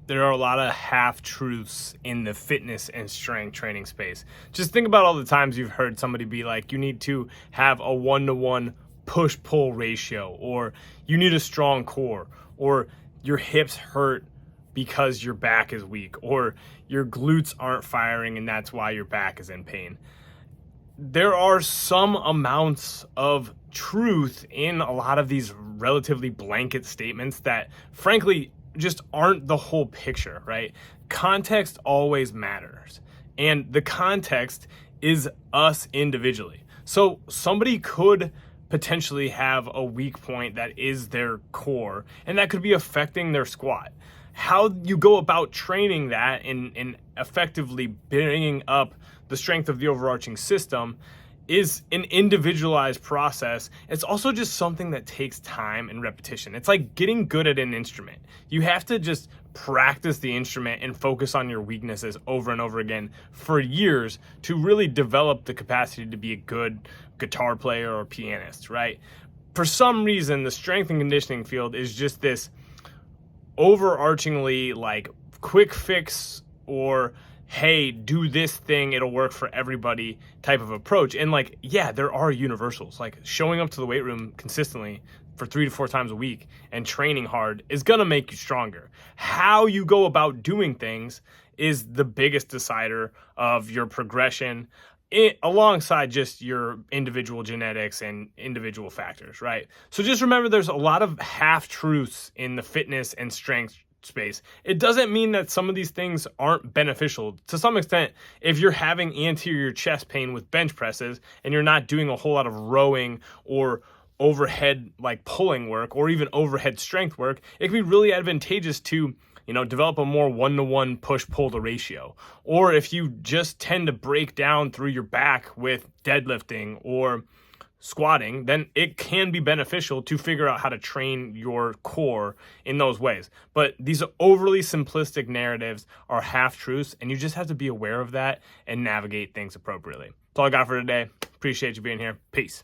there are a lot of half-truths in the fitness and strength training space. Just think about all the times you've heard somebody be like, you need to have a 1-to-1 push-pull ratio, or you need a strong core, or your hips hurt because your back is weak, or your glutes aren't firing and that's why your back is in pain. There are some amounts of truth in a lot of these relatively blanket statements that frankly just aren't the whole picture, right? Context always matters, and the context is us individually. So somebody could potentially have a weak point that is their core, and that could be affecting their squat. How you go about training that and effectively bringing up the strength of the overarching system is an individualized process. It's also just something that takes time and repetition. It's like getting good at an instrument. You have to just practice the instrument and focus on your weaknesses over and over again for years to really develop the capacity to be a good guitar player or pianist, right? For some reason, the strength and conditioning field is just this overarchingly like quick fix, or hey, do this thing, it'll work for everybody type of approach. And like, yeah, there are universals. Like showing up to the weight room consistently for 3 to 4 times a week and training hard is gonna make you stronger. How you go about doing things is the biggest decider of your progression, alongside just your individual genetics and individual factors, right? So just remember, there's a lot of half-truths in the fitness and strength space. It doesn't mean that some of these things aren't beneficial. To some extent, if you're having anterior chest pain with bench presses and you're not doing a whole lot of rowing or overhead like pulling work or even overhead strength work, it can be really advantageous to develop a more 1-to-1 push-pull to ratio. Or if you just tend to break down through your back with deadlifting or squatting, then it can be beneficial to figure out how to train your core in those ways. But these overly simplistic narratives are half-truths, and you just have to be aware of that and navigate things appropriately. That's all I got for today. Appreciate you being here. Peace.